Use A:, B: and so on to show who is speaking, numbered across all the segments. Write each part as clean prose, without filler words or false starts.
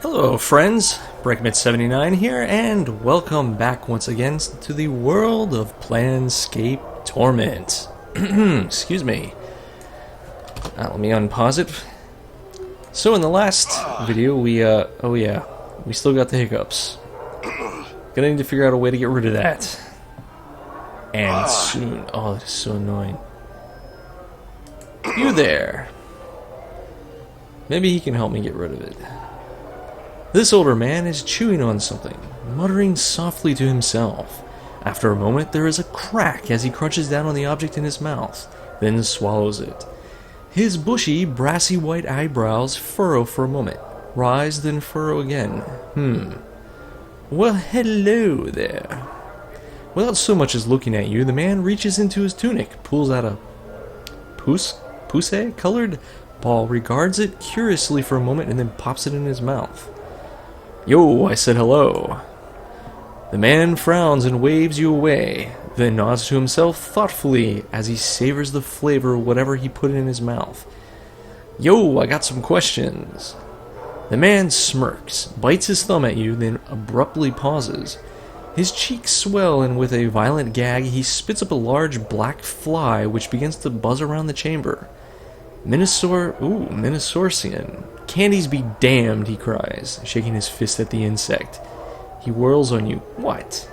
A: Hello friends, Breakmit79 here, and welcome back once again to the world of Planescape Torment. Excuse me. Let me unpause it. So in the last video we still got the hiccups. Gonna need to figure out a way to get rid of that. And soon. Oh, that is so annoying. You there. Maybe he can help me get rid of it. This older man is chewing on something, muttering softly to himself. After a moment, there is a crack as he crunches down on the object in his mouth, then swallows it. His bushy, brassy white eyebrows furrow for a moment, rise, then furrow again. Well, hello there. Without so much as looking at you, the man reaches into his tunic, pulls out a pussy-colored ball, regards it curiously for a moment, and then pops it in his mouth. Yo, I said hello. The man frowns and waves you away, then nods to himself thoughtfully as he savors the flavor of whatever he put in his mouth. Yo, I got some questions. The man smirks, bites his thumb at you, then abruptly pauses. His cheeks swell, and with a violent gag, he spits up a large black fly which begins to buzz around the chamber. Minosaurcian. Candies be damned, he cries, shaking his fist at the insect. He whirls on you. What?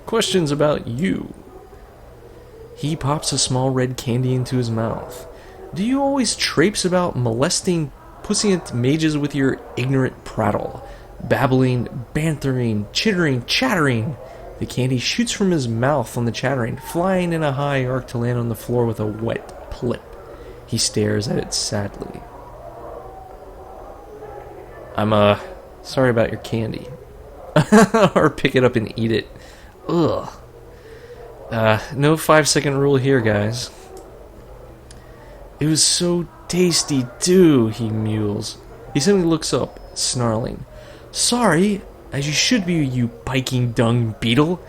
A: Questions about you. He pops a small red candy into his mouth. Do you always traipse about molesting puissant mages with your ignorant prattle? Babbling, bantering, chittering, chattering. The candy shoots from his mouth on the chattering, flying in a high arc to land on the floor with a wet plip. He stares at it sadly. I'm, sorry about your candy. Or pick it up and eat it. Ugh. No 5-second rule here, guys. It was so tasty, too, he mewls. He suddenly looks up, snarling. Sorry, as you should be, you biking dung beetle.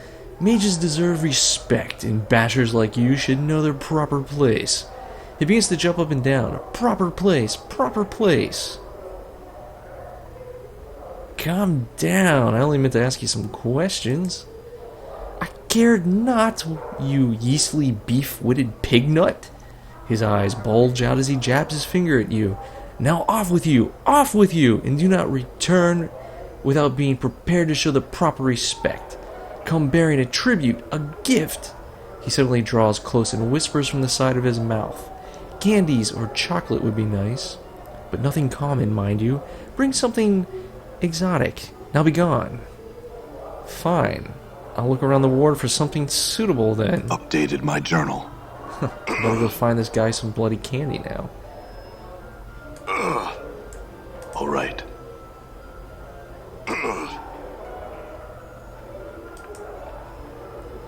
A: Mages deserve respect, and bashers like you should know their proper place. He begins to jump up and down. Proper place, proper place. Calm down, I only meant to ask you some questions. I cared not, you yeastly beef-witted pig nut. His eyes bulge out as he jabs his finger at you. Now off with you, and do not return without being prepared to show the proper respect. Come bearing a tribute, a gift. He suddenly draws close and whispers from the side of his mouth. Candies or chocolate would be nice, but nothing common, mind you. Bring something exotic. Now be gone. Fine. I'll look around the ward for something suitable then.
B: Updated my journal.
A: Better go find this guy some bloody candy now.
B: All right.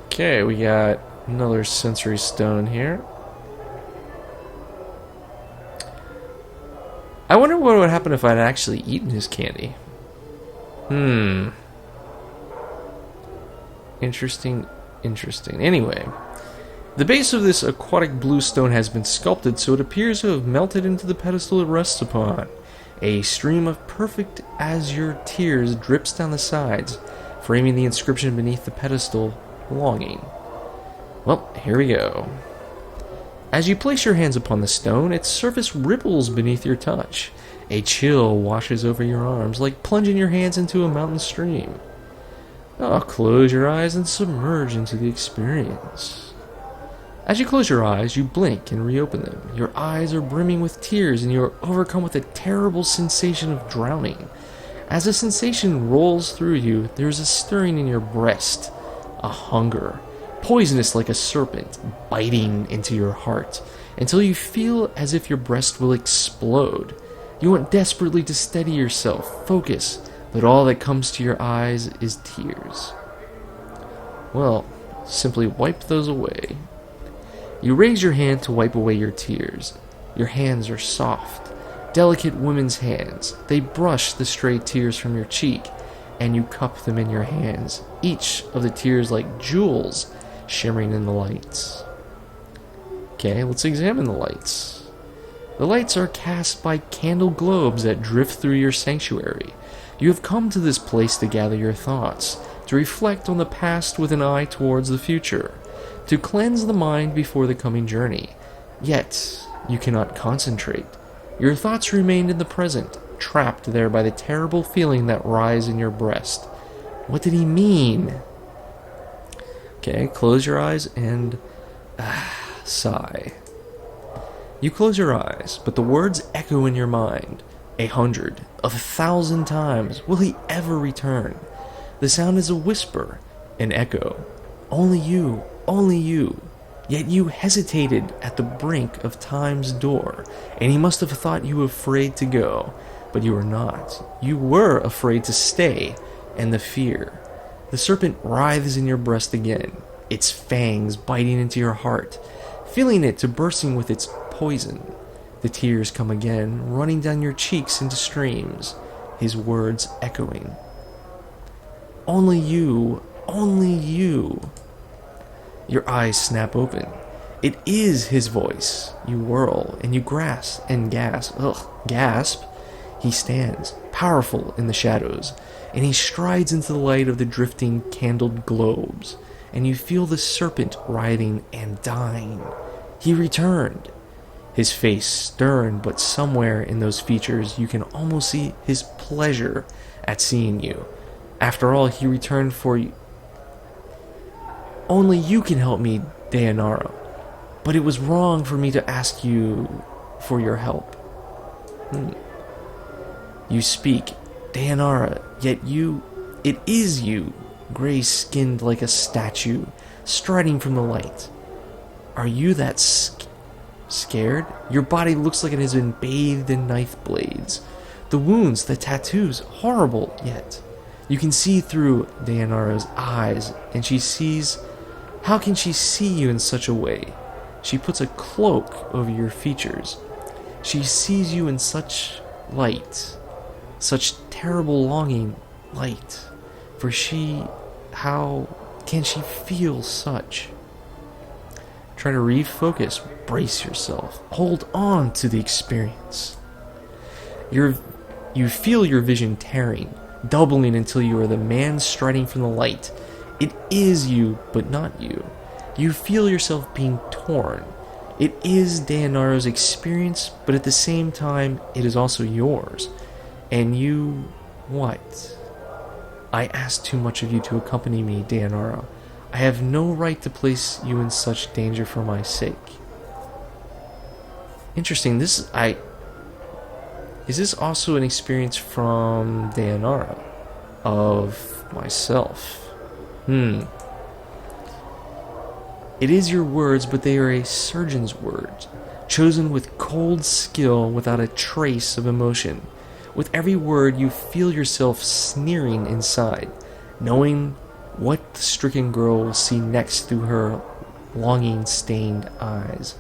A: Okay, we got another sensory stone here. I wonder what would happen if I'd actually eaten his candy. Interesting. Anyway, the base of this aquatic blue stone has been sculpted so it appears to have melted into the pedestal it rests upon. A stream of perfect azure tears drips down the sides, framing the inscription beneath the pedestal, longing. Well, here we go. As you place your hands upon the stone, its surface ripples beneath your touch. A chill washes over your arms, like plunging your hands into a mountain stream. Close your eyes and submerge into the experience. As you close your eyes, you blink and reopen them. Your eyes are brimming with tears, and you are overcome with a terrible sensation of drowning. As the sensation rolls through you, there is a stirring in your breast, a hunger, poisonous like a serpent, biting into your heart, until you feel as if your breast will explode. You want desperately to steady yourself, focus, but all that comes to your eyes is tears. Well, simply wipe those away. You raise your hand to wipe away your tears. Your hands are soft, delicate women's hands. They brush the stray tears from your cheek, and you cup them in your hands, each of the tears like jewels shimmering in the lights. Okay, let's examine the lights. The lights are cast by candle globes that drift through your sanctuary. You have come to this place to gather your thoughts, to reflect on the past with an eye towards the future, to cleanse the mind before the coming journey. Yet, you cannot concentrate. Your thoughts remain in the present, trapped there by the terrible feeling that rises in your breast. What did he mean? Okay, close your eyes and sigh. You close your eyes, but the words echo in your mind. 100, 1,000 times. Will he ever return? The sound is a whisper, an echo. Only you, only you. Yet you hesitated at the brink of time's door, and he must have thought you afraid to go. But you were not. You were afraid to stay, and the fear. The serpent writhes in your breast again, its fangs biting into your heart, filling it to bursting with its poison. The tears come again, running down your cheeks into streams, his words echoing. Only you, only you. Your eyes snap open. It is his voice. You whirl, and you grasp and gasp. Gasp. He stands, powerful in the shadows, and he strides into the light of the drifting candled globes, and you feel the serpent writhing and dying. He returned. His face stern, but somewhere in those features you can almost see his pleasure at seeing you. After all, he returned for you. Only you can help me, Dayanara. But it was wrong for me to ask you for your help. You speak, Dayanara, yet it is you, gray-skinned like a statue, striding from the light. Are you that scared? Your body looks like it has been bathed in knife blades. The wounds, the tattoos, horrible, yet you can see through Dayanara's eyes, and she sees. How can she see you in such a way? She puts a cloak over your features. She sees you in such light, such terrible longing light. For how can she feel such? Try to refocus, brace yourself, hold on to the experience. You feel your vision tearing, doubling until you are the man striding from the light. It is you, but not you. You feel yourself being torn. It is Dayanara's experience, but at the same time, it is also yours. And you, what? I ask too much of you to accompany me, Dayanara. I have no right to place you in such danger for my sake. Interesting, is this also an experience from Dayanara? Of myself? It is your words, but they are a surgeon's words, chosen with cold skill without a trace of emotion. With every word, you feel yourself sneering inside, knowing what the stricken girl will see next through her longing-stained eyes.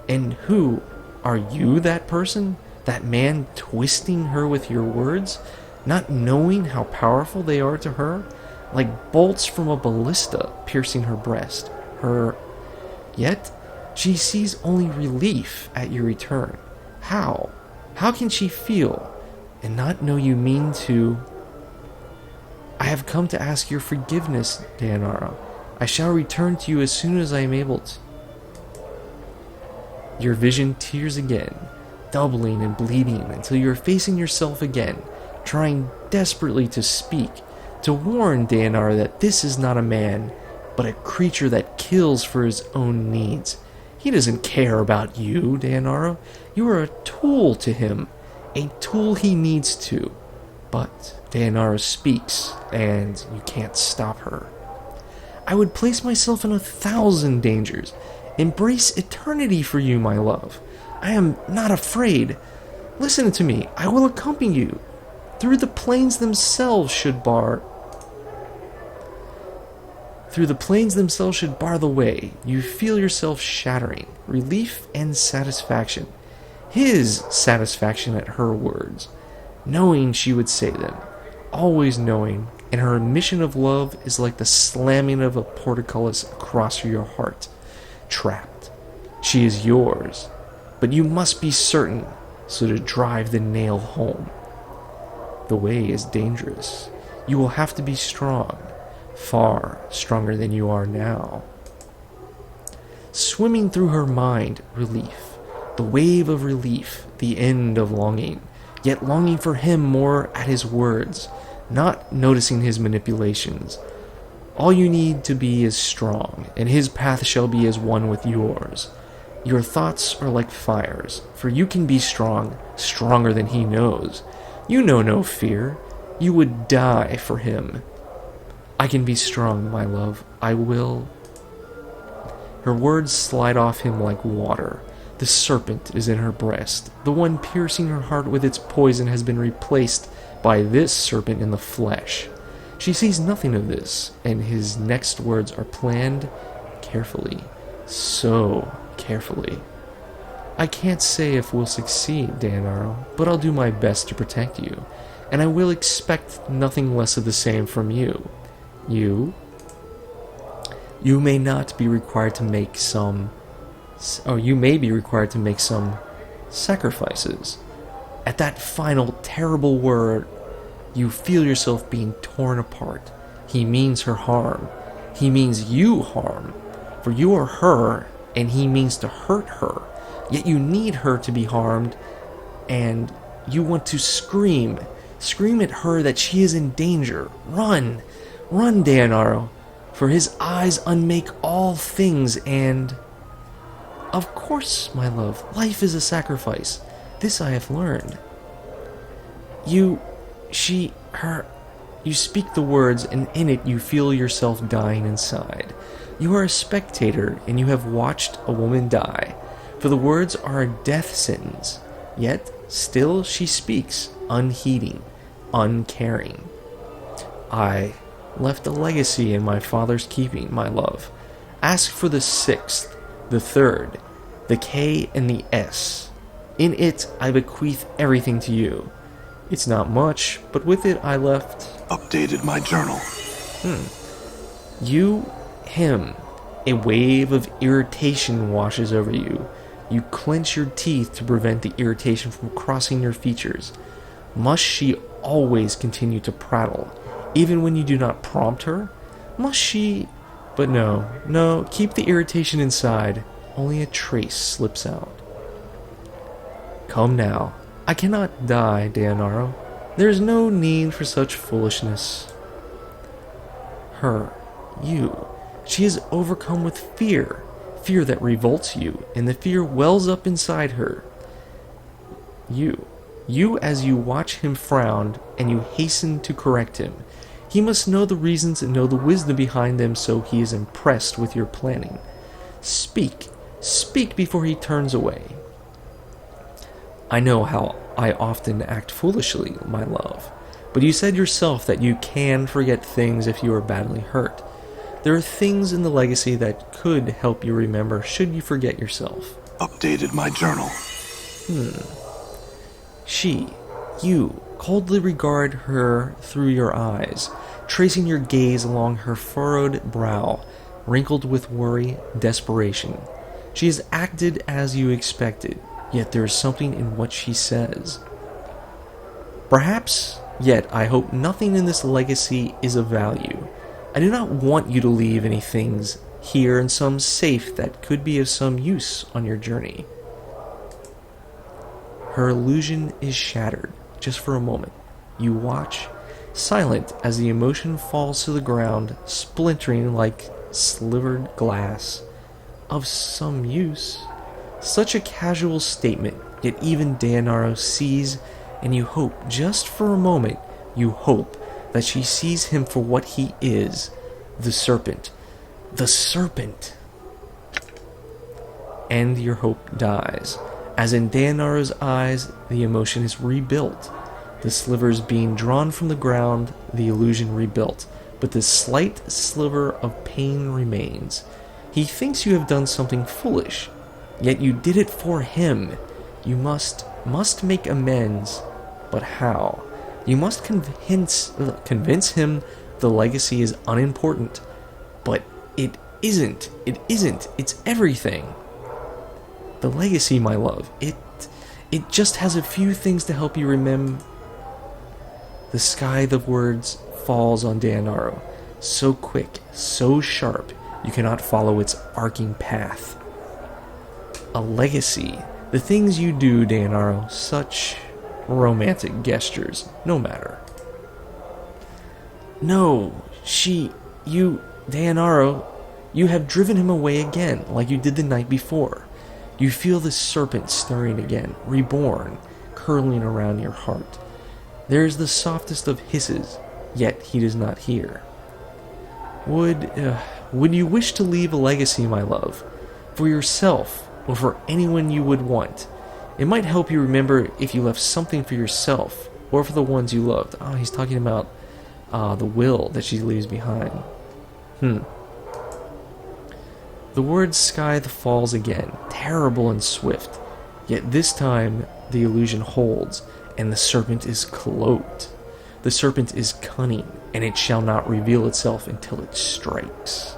A: And who? Are you that person? That man twisting her with your words? Not knowing how powerful they are to her? Like bolts from a ballista piercing her breast. Yet, she sees only relief at your return. How? How can she feel and not know you mean to? I have come to ask your forgiveness, Dayanara. I shall return to you as soon as I am able to. Your vision tears again, doubling and bleeding until you are facing yourself again, trying desperately to speak, to warn Dayanara that this is not a man, but a creature that kills for his own needs. He doesn't care about you, Dayanara. You are a tool to him, a tool he needs to. But Dayanara speaks, and you can't stop her. I would place myself in 1,000 dangers, embrace eternity for you, my love. I am not afraid. Listen to me. I will accompany you. Through the plains themselves should bar the way. You feel yourself shattering, relief and satisfaction. His satisfaction at her words, knowing she would say them, always knowing, and her admission of love is like the slamming of a portcullis across your heart. Trapped. She is yours. but you must be certain, so to drive the nail home. The way is dangerous. You will have to be strong, far stronger than you are now. Swimming through her mind, relief. The wave of relief, the end of longing, yet longing for him more at his words, not noticing his manipulations. All you need to be is strong, and his path shall be as one with yours. Your thoughts are like fires, for you can be strong, stronger than he knows. You know no fear. You would die for him. I can be strong, my love. I will. Her words slide off him like water. The serpent is in her breast. The one piercing her heart with its poison has been replaced by this serpent in the flesh. She sees nothing of this, and his next words are planned carefully. So carefully. I can't say if we'll succeed, Daenaro, but I'll do my best to protect you, and I will expect nothing less of the same from you. You may not be required to make some... or you may be required to make some sacrifices. At that final, terrible word, you feel yourself being torn apart. He means her harm. He means you harm. For you are her, and he means to hurt her. Yet you need her to be harmed, and you want to scream. Scream at her that she is in danger. Run! Run, Daenaro! For his eyes unmake all things, and... Of course, my love, life is a sacrifice. This I have learned. You speak the words, and in it you feel yourself dying inside. You are a spectator, and you have watched a woman die. For the words are a death sentence. Yet, still she speaks, unheeding, uncaring. I left a legacy in my father's keeping, my love. Ask for the 6th, the 3rd, the K and the S. In it, I bequeath everything to you. It's not much, but with it I left...
B: Updated my journal.
A: You, him. A wave of irritation washes over you. You clench your teeth to prevent the irritation from crossing your features. Must she always continue to prattle, even when you do not prompt her? Must she... But no, keep the irritation inside. Only a trace slips out. Come now. I cannot die, Daenaro. There is no need for such foolishness. Her, you. She is overcome with fear. Fear that revolts you, and the fear wells up inside her. You as you watch him frown, and you hasten to correct him. He must know the reasons and know the wisdom behind them, so he is impressed with your planning. Speak before he turns away. I know how I often act foolishly, my love, but you said yourself that you can forget things if you are badly hurt. There are things in the legacy that could help you remember should you forget yourself.
B: Updated my journal.
A: You coldly regard her through your eyes, tracing your gaze along her furrowed brow, wrinkled with worry, desperation. She has acted as you expected, yet there is something in what she says. Perhaps, yet I hope nothing in this legacy is of value. I do not want you to leave any things here in some safe that could be of some use on your journey. Her illusion is shattered, just for a moment. You watch, silent as the emotion falls to the ground, splintering like slivered glass. Of some use. Such a casual statement, yet even Daenaro sees, and you hope, just for a moment, you hope that she sees him for what he is, the serpent. The serpent! And your hope dies. As in Daenaro's eyes, the emotion is rebuilt. The slivers being drawn from the ground, the illusion rebuilt, but the slight sliver of pain remains. He thinks you have done something foolish, yet you did it for him. You must make amends, but how? You must convince him the legacy is unimportant, but it isn't, it's everything. The legacy, my love, it just has a few things to help you remember. The sky, the words, falls on Daenaro, so quick, so sharp, you cannot follow its arcing path. A legacy, the things you do, Daenaro, such romantic gestures, no matter. No, you, Daenaro, you have driven him away again, like you did the night before. You feel the serpent stirring again, reborn, curling around your heart. There is the softest of hisses, yet he does not hear. Would you wish to leave a legacy, my love, for yourself or for anyone you would want? It might help you remember if you left something for yourself or for the ones you loved. Oh, he's talking about the will that she leaves behind. The word sky falls again, terrible and swift, yet this time the illusion holds, and the serpent is cloaked. The serpent is cunning, and it shall not reveal itself until it strikes.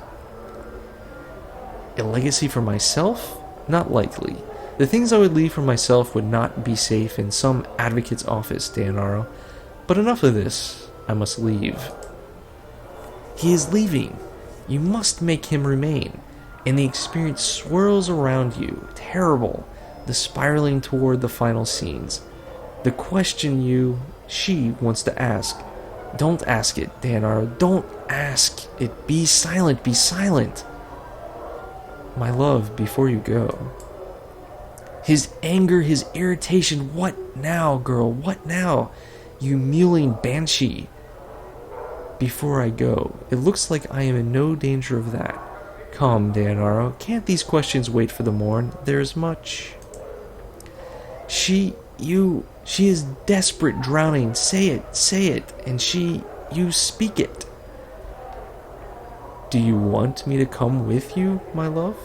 A: A legacy for myself? Not likely. The things I would leave for myself would not be safe in some advocate's office, Daenaro. But enough of this. I must leave. He is leaving. You must make him remain. And the experience swirls around you, terrible, the spiraling toward the final scenes. The question she wants to ask. Don't ask it, Daenaro. Don't ask it. Be silent, be silent. My love, before you go. His anger, his irritation. What now, girl? What now? You mewling banshee. Before I go, it looks like I am in no danger of that. Come, Daenaro, can't these questions wait for the morn? There's much. She is desperate, drowning. Say it, and you speak it. Do you want me to come with you, my love?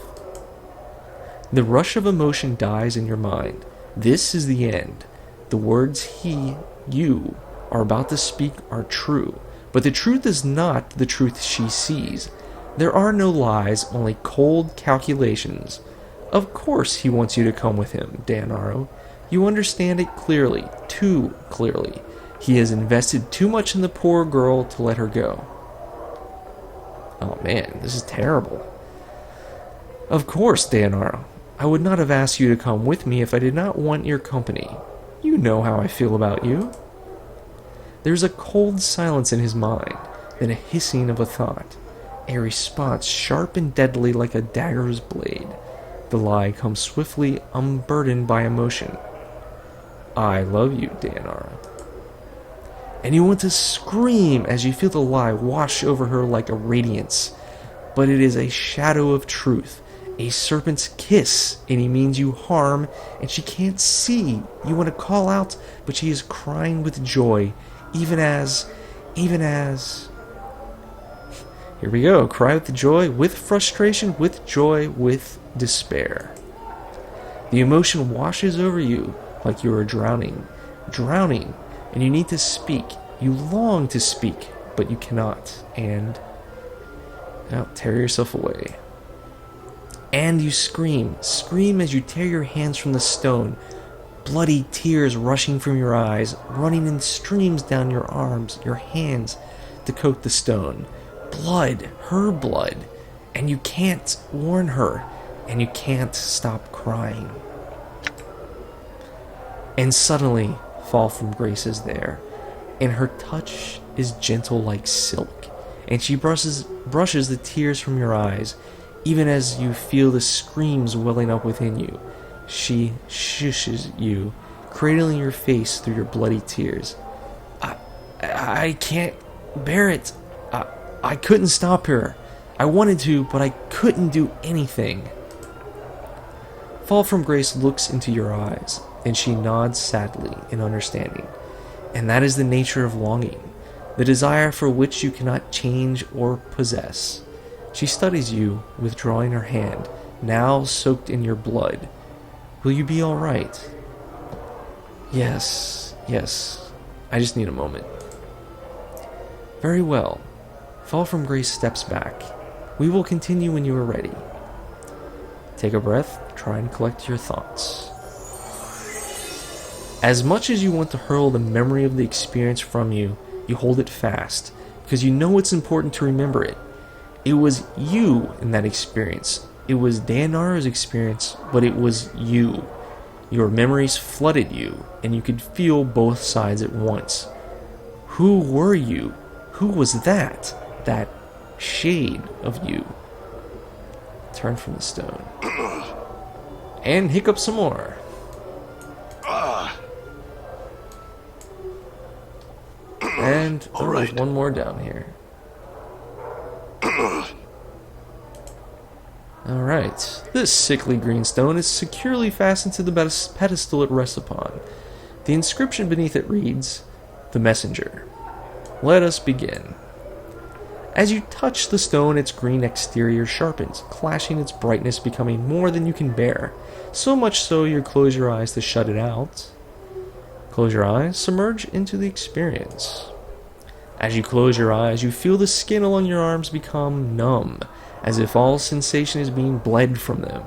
A: The rush of emotion dies in your mind. This is the end. The words you are about to speak are true, but the truth is not the truth she sees. There are no lies, only cold calculations. Of course he wants you to come with him, Daenaro. You understand it clearly, too clearly. He has invested too much in the poor girl to let her go. Oh man, this is terrible. Of course, Daenaro. I would not have asked you to come with me if I did not want your company. You know how I feel about you. There's a cold silence in his mind, then a hissing of a thought. A response sharp and deadly like a dagger's blade. The lie comes swiftly, unburdened by emotion. I love you, Daenaro. And you want to scream as you feel the lie wash over her like a radiance. But it is a shadow of truth, a serpent's kiss, and he means you harm, and she can't see. You want to call out, but she is crying with joy, even as... Here we go. Cry with joy, with frustration, with joy, with despair. The emotion washes over you like you are drowning, and you need to speak. You long to speak, but you cannot, and tear yourself away. And you scream as you tear your hands from the stone, bloody tears rushing from your eyes, running in streams down your arms, your hands to coat the stone. Blood, her blood, and you can't warn her, and you can't stop crying. And suddenly, Fall from Grace is there, and her touch is gentle like silk, and she brushes the tears from your eyes, even as you feel the screams welling up within you. She shushes you, cradling your face through your bloody tears. I can't bear it. I couldn't stop her. I wanted to, but I couldn't do anything. Fall from Grace looks into your eyes, and she nods sadly in understanding. And that is the nature of longing, the desire for which you cannot change or possess. She studies you, withdrawing her hand, now soaked in your blood. Will you be all right? Yes. I just need a moment. Very well. Fall from Grace steps back. We will continue when you are ready. Take a breath Try and collect your thoughts. As much as you want to hurl the memory of the experience from you, you hold it fast, because you know it's important to remember it. It was you in that experience. It was Daenaro's experience, but it was you. Your memories flooded you, and you could feel both sides at once. Who were you? Who was that? That shade of you. Turn from the stone. And hiccup some more. And there's one more down here. Alright. This sickly green stone is securely fastened to the pedestal it rests upon. The inscription beneath it reads, "The Messenger." Let us begin. As you touch the stone, its green exterior sharpens, clashing its brightness, becoming more than you can bear. So much so you close your eyes to shut it out. Close your eyes, submerge into the experience. As you close your eyes, you feel the skin along your arms become numb, as if all sensation is being bled from them.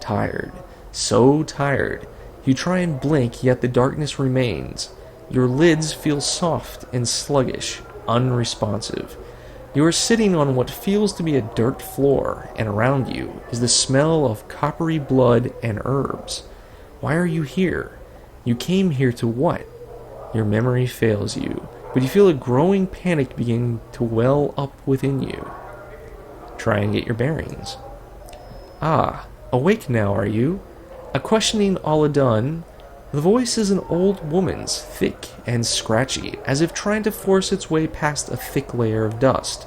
A: Tired, so tired. You try and blink, yet the darkness remains. Your lids feel soft and sluggish, unresponsive. You are sitting on what feels to be a dirt floor, and around you is the smell of coppery blood and herbs. Why are you here? You came here to what? Your memory fails you, but you feel a growing panic begin to well up within you. Try and get your bearings. Ah, awake now, are you? A questioning all done. The voice is an old woman's, thick and scratchy, as if trying to force its way past a thick layer of dust.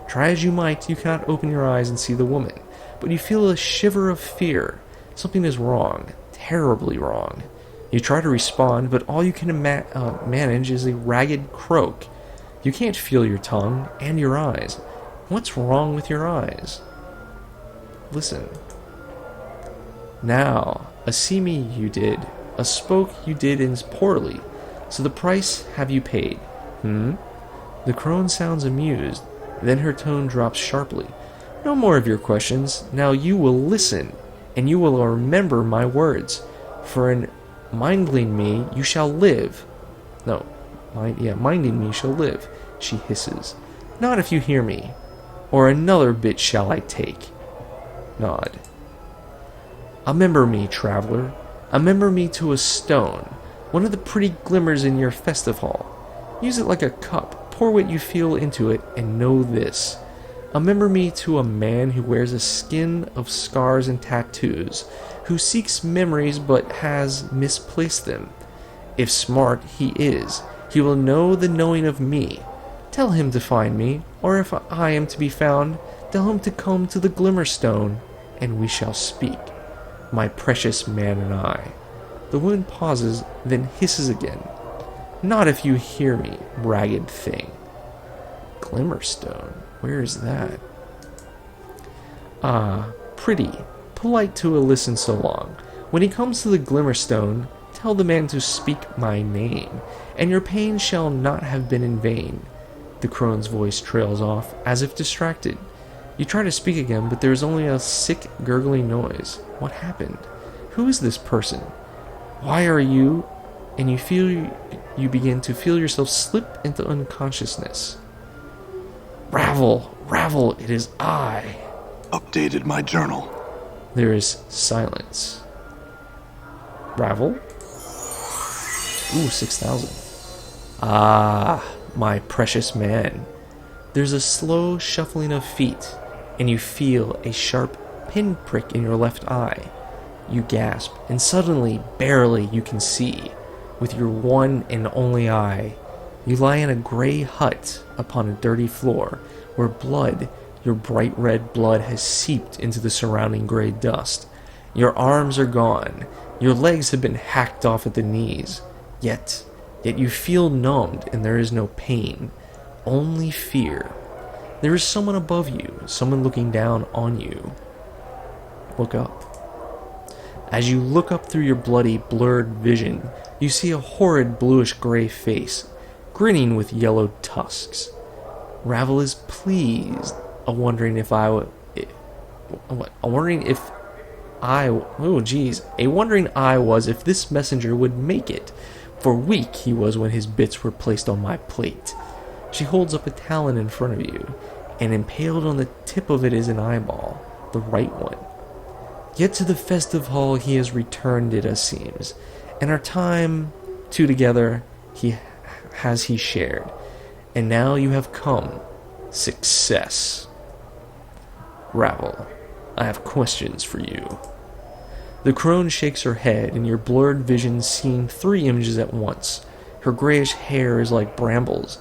A: Try as you might, you cannot open your eyes and see the woman, but you feel a shiver of fear. Something is wrong, terribly wrong. You try to respond, but all you can manage is a ragged croak. You can't feel your tongue and your eyes. What's wrong with your eyes? Listen. Now, a see me you did, a spoke you did and poorly. So the price have you paid? The crone sounds amused. Then her tone drops sharply. No more of your questions. Now you will listen, and you will remember my words. For in minding me, you shall live. Minding me shall live, she hisses. Not if you hear me, or another bit shall I take. Nod. Remember me, traveler. Remember me to a stone, one of the pretty glimmers in your festive hall. Use it like a cup. Pour what you feel into it, and know this. Remember me to a man who wears a skin of scars and tattoos, who seeks memories but has misplaced them. If smart he is, he will know the knowing of me. Tell him to find me, or if I am to be found, tell him to come to the Glimmerstone, and we shall speak, my precious man and I. The woman pauses, then hisses again. Not if you hear me, ragged thing. Glimmerstone, where is that? Ah, pretty, polite to listen so long. When he comes to the Glimmerstone, tell the man to speak my name, and your pain shall not have been in vain. The crone's voice trails off, as if distracted. You try to speak again, but there is only a sick, gurgling noise. What happened? Who is this person? Why are you? And you begin to feel yourself slip into unconsciousness. Ravel, it is I.
B: Updated my journal.
A: There is silence. Ravel? Ooh, 6,000. Ah, my precious man. There's a slow shuffling of feet, and you feel a sharp pinprick in your left eye. You gasp, and suddenly, barely, you can see. With your one and only eye, you lie in a gray hut upon a dirty floor, where blood, your bright red blood, has seeped into the surrounding gray dust. Your arms are gone, your legs have been hacked off at the knees, yet you feel numbed and there is no pain, only fear. There is someone above you, someone looking down on you. Look up. As you look up through your bloody, blurred vision, you see a horrid bluish-gray face, grinning with yellowed tusks. Ravel is pleased, wondering if eye was if this messenger would make it, for weak he was when his bits were placed on my plate. She holds up a talon in front of you, and impaled on the tip of it is an eyeball, the right one. Yet to the festive hall he has returned, it as seems, and our time, two together, he shared. And now you have come. Success. Ravel, I have questions for you. The crone shakes her head, and your blurred vision seeing 3 images at once. Her grayish hair is like brambles,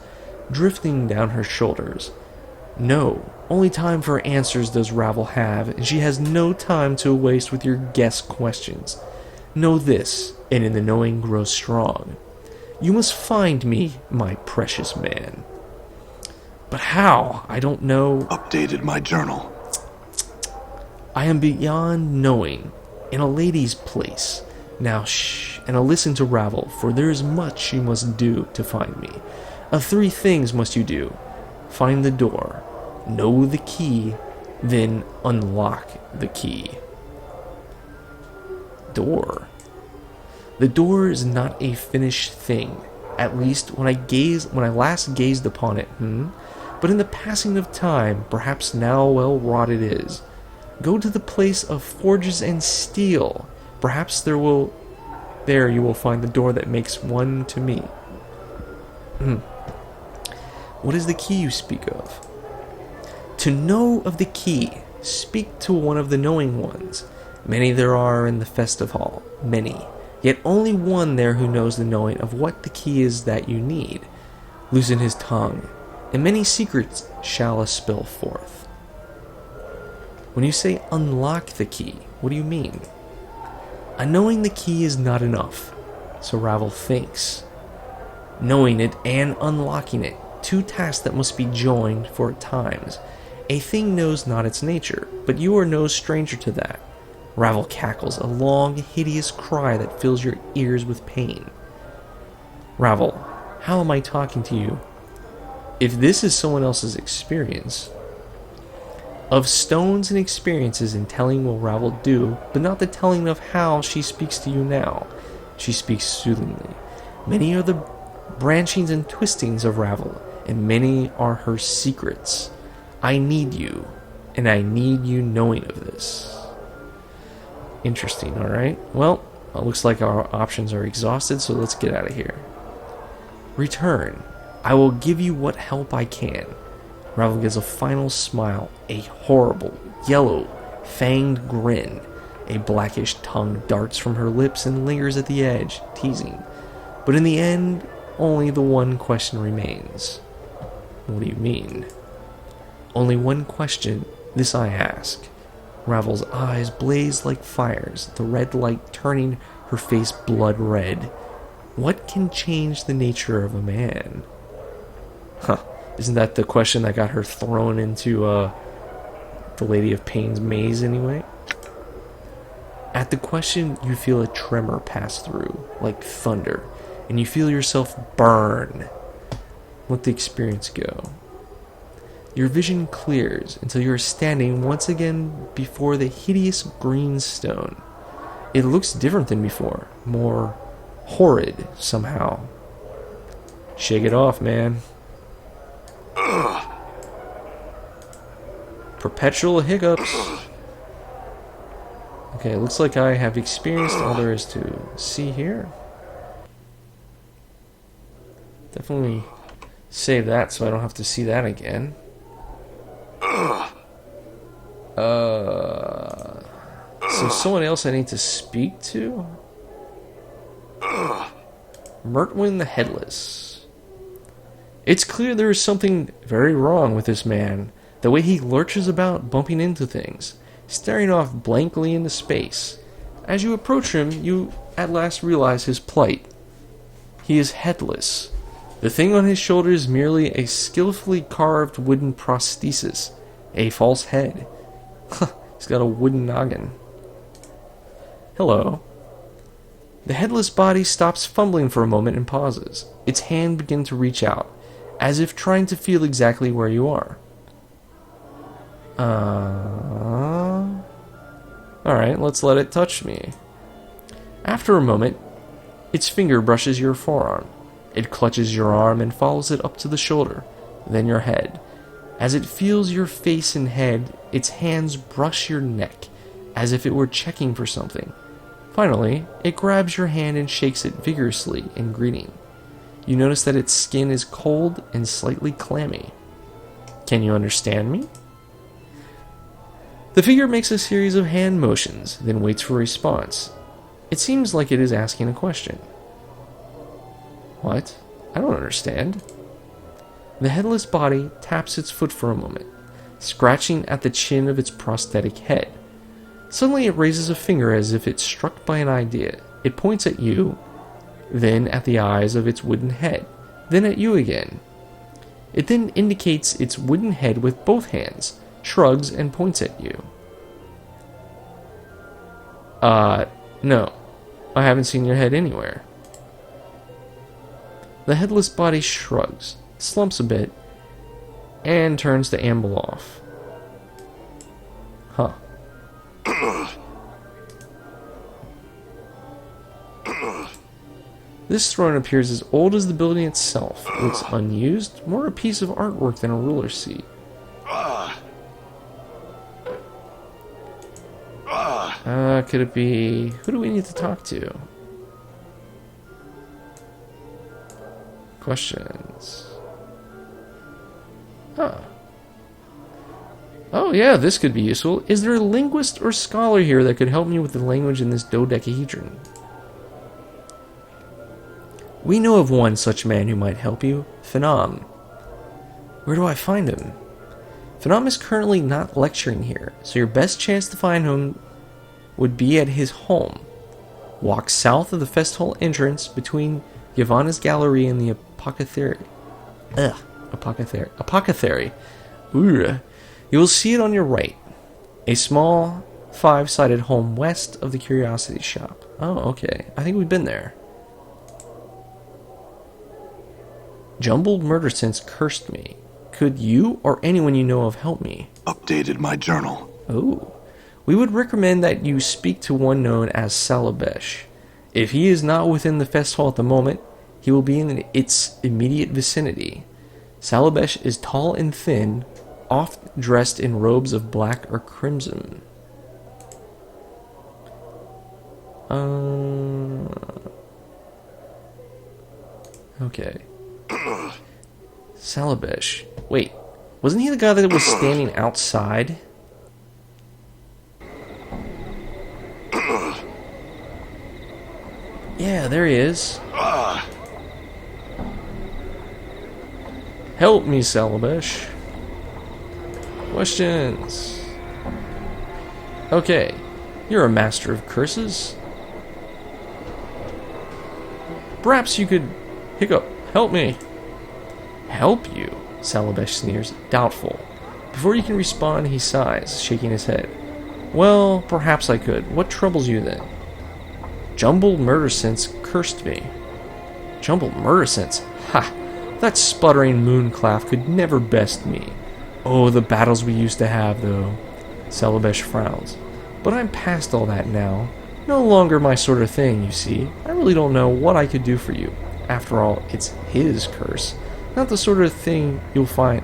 A: drifting down her shoulders. No, only time for answers does Ravel have, and she has no time to waste with your guess questions. Know this, and in the knowing grow strong. You must find me, my precious man. But how? I don't know.
B: Updated my journal.
A: I am beyond knowing, in a lady's place. Now shh, and I'll listen to Ravel, for there is much you must do to find me. Of 3 things must you do. Find the door, know the key, then unlock the key. Door. The door is not a finished thing, at least when I last gazed upon it, But in the passing of time, perhaps now well wrought it is. Go to the place of forges and steel. Perhaps there you will find the door that makes one to me. What is the key you speak of? To know of the key, speak to one of the knowing ones. Many there are in the festive hall, many. Yet only one there who knows the knowing of what the key is that you need. Loosen his tongue, and many secrets shall spill forth. When you say unlock the key, what do you mean? A knowing the key is not enough, so Ravel thinks. Knowing it and unlocking it, 2 tasks that must be joined for times. A thing knows not its nature, but you are no stranger to that. Ravel cackles, a long, hideous cry that fills your ears with pain. Ravel, how am I talking to you? If this is someone else's experience, of stones and experiences in telling will Ravel do, but not the telling of how she speaks to you now. She speaks soothingly. Many are the branchings and twistings of Ravel, and many are her secrets. I need you, and I need you knowing of this. Interesting, alright. Well, it looks like our options are exhausted, so let's get out of here. Return. I will give you what help I can. Ravel gives a final smile, a horrible, yellow, fanged grin. A blackish tongue darts from her lips and lingers at the edge, teasing. But in the end, only the one question remains. What do you mean? Only one question, this I ask. Ravel's eyes blaze like fires, the red light turning her face blood red. What can change the nature of a man? Isn't that the question that got her thrown into the Lady of Pain's maze anyway? At the question, you feel a tremor pass through, like thunder, and you feel yourself burn. Let the experience go. Your vision clears until you are standing once again before the hideous green stone. It looks different than before, more horrid somehow. Shake it off, man. Perpetual hiccups. Okay, it looks like I have experienced all there is to see here. Definitely save that so I don't have to see that again. So someone else I need to speak to? Mertwin the Headless. It's clear there is something very wrong with this man. The way he lurches about, bumping into things, staring off blankly into space. As you approach him, you at last realize his plight. He is headless. The thing on his shoulder is merely a skillfully carved wooden prosthesis, a false head. He's got a wooden noggin. Hello. The headless body stops fumbling for a moment and pauses. Its hand begins to reach out, as if trying to feel exactly where you are. Alright, let's let it touch me. After a moment, its finger brushes your forearm. It clutches your arm and follows it up to the shoulder, then your head. As it feels your face and head, its hands brush your neck, as if it were checking for something. Finally, it grabs your hand and shakes it vigorously in greeting. You notice that its skin is cold and slightly clammy. Can you understand me? The figure makes a series of hand motions, then waits for a response. It seems like it is asking a question. What? I don't understand. The headless body taps its foot for a moment, scratching at the chin of its prosthetic head. Suddenly it raises a finger as if it's struck by an idea. It points at you, then at the eyes of its wooden head, then at you again. It then indicates its wooden head with both hands, shrugs, and points at you. No. I haven't seen your head anywhere. The headless body shrugs, slumps a bit, and turns to amble off. Huh. This throne appears as old as the building itself. It looks unused, more a piece of artwork than a ruler seat. Could it be... Who do we need to talk to? Questions. Huh. Oh yeah, this could be useful. Is there a linguist or scholar here that could help me with the language in this dodecahedron? We know of one such man who might help you, Phenom. Where do I find him? Phenom is currently not lecturing here, so your best chance to find him would be at his home. Walk south of the fest hall entrance between Yavanna's gallery and the apothecary. Apothecary. You will see it on your right. A small, 5-sided home west of the curiosity shop. Oh, okay. I think we've been there. Jumbled murder sense cursed me. Could you or anyone you know of help me?
B: Updated my journal.
A: Oh. We would recommend that you speak to one known as Salabesh. If he is not within the fest hall at the moment, he will be in its immediate vicinity. Salabesh is tall and thin, oft dressed in robes of black or crimson. Okay. Salabesh. Wait, wasn't he the guy that was standing outside? Yeah, there he is. Help me, Salabesh. Questions? Okay, you're a master of curses. Perhaps you could... Hiccup, help me. Help you? Salabesh sneers, doubtful. Before you can respond, he sighs, shaking his head. Well, perhaps I could. What troubles you then? Jumbled murder sense cursed me. Jumbled murder sense? Ha! That sputtering moonclaff could never best me. Oh, the battles we used to have, though. Salabesh frowns. But I'm past all that now. No longer my sort of thing, you see. I really don't know what I could do for you. After all, it's his curse. Not the sort of thing you'll find...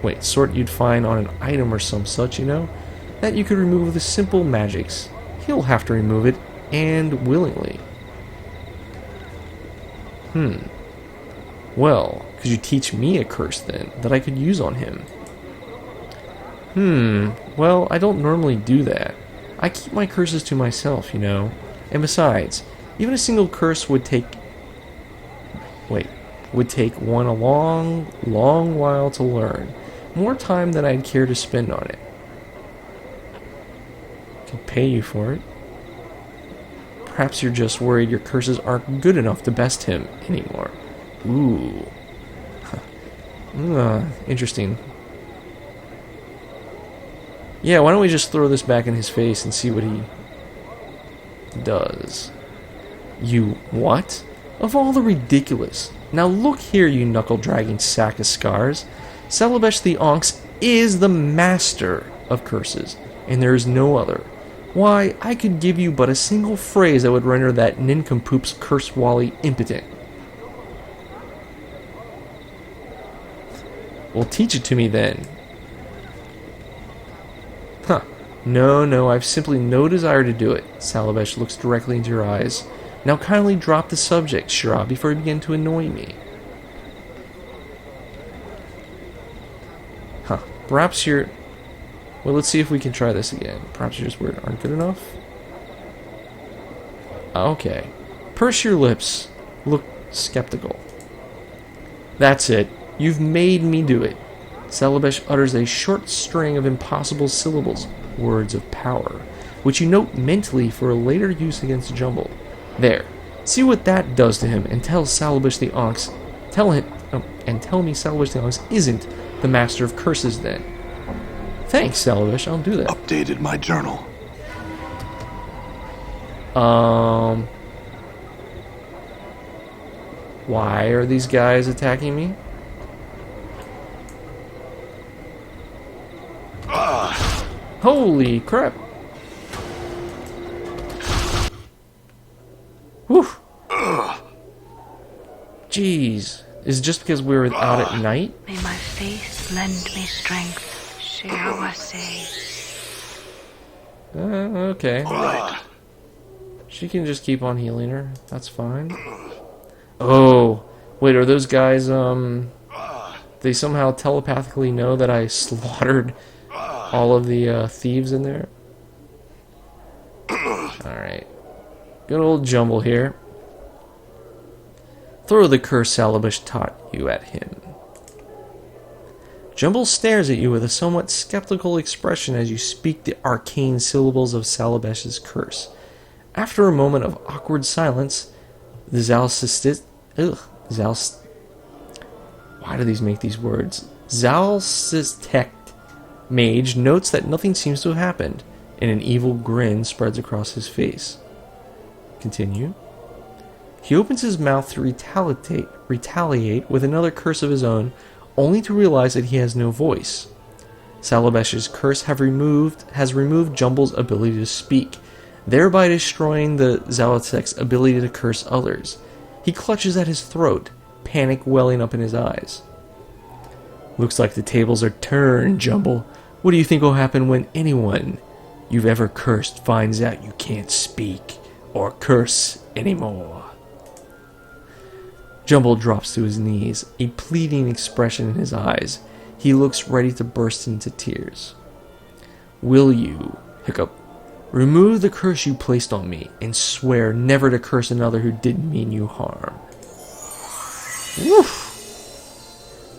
A: Wait, sort you'd find on an item or some such, you know? That you could remove with simple magics. He'll have to remove it, and willingly. Well, could you teach me a curse, then, that I could use on him? Well, I don't normally do that. I keep my curses to myself, you know. And besides, even a single curse would take one a long, long while to learn. More time than I'd care to spend on it. I could pay you for it. Perhaps you're just worried your curses aren't good enough to best him anymore. Ooh. Interesting. Yeah, why don't we just throw this back in his face and see what he does? You what? Of all the ridiculous. Now look here, you knuckle-dragging sack of scars. Salabesh the Onks is the master of curses, and there is no other. Why, I could give you but a single phrase that would render that nincompoop's curse Wally impotent. Well, teach it to me then. Huh. No, I've simply no desire to do it. Salabesh looks directly into your eyes. Now kindly drop the subject, Shira, before you begin to annoy me. Huh. Perhaps you're... Well, let's see if we can try this again. Perhaps your words aren't good enough? Okay. Purse your lips. Look skeptical. That's it. You've made me do it. Salabesh utters a short string of impossible syllables, words of power, which you note mentally for later use against Jumble. There. See what that does to him, and tell Salabesh the Onyx. Tell me Salabesh the Onyx isn't the master of curses then. Thanks, Salabesh, I'll do that.
B: Updated my journal.
A: Why are these guys attacking me? Holy crap. Whew. Jeez. Is it just because we were out at night?
C: May my faith lend me strength, share what say.
A: Okay.
B: Alright.
A: She can just keep on healing her. That's fine. Oh. Wait, are those guys, they somehow telepathically know that I slaughtered all of the thieves in there? Alright. Good old Jumble here. Throw the curse Salabesh taught you at him. Jumble stares at you with a somewhat skeptical expression as you speak the arcane syllables of Salabesh's curse. After a moment of awkward silence, the why do these make these words? Zalcystect mage notes that nothing seems to have happened, and an evil grin spreads across his face. Continue. He opens his mouth to retaliate with another curse of his own, only to realize that he has no voice. Salabesh's curse has removed Jumble's ability to speak, thereby destroying the Zalcystect's ability to curse others. He clutches at his throat, panic welling up in his eyes. Looks like the tables are turned, Jumble. What do you think will happen when anyone you've ever cursed finds out you can't speak or curse anymore? Jumble drops to his knees, a pleading expression in his eyes. He looks ready to burst into tears. Will you, hiccup, remove the curse you placed on me and swear never to curse another who didn't mean you harm? Woof!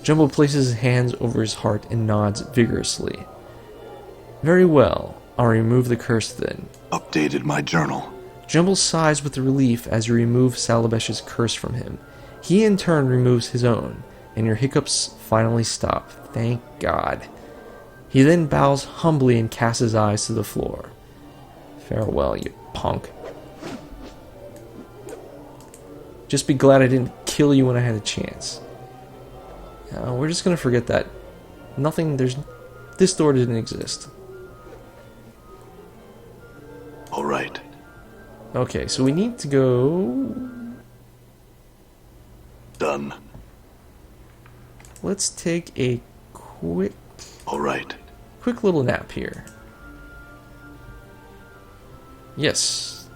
A: Jumble places his hands over his heart and nods vigorously. Very well, I'll remove the curse then.
B: Updated my journal.
A: Jumble sighs with relief as you remove Salabesh's curse from him. He in turn removes his own, and your hiccups finally stop. Thank God. He then bows humbly and casts his eyes to the floor. Farewell, you punk. Just be glad I didn't kill you when I had a chance. We're just gonna forget that. This door didn't exist.
B: Alright.
A: Okay, so we need to go...
B: Done.
A: Let's take a quick
B: Alright.
A: little nap here. Yes.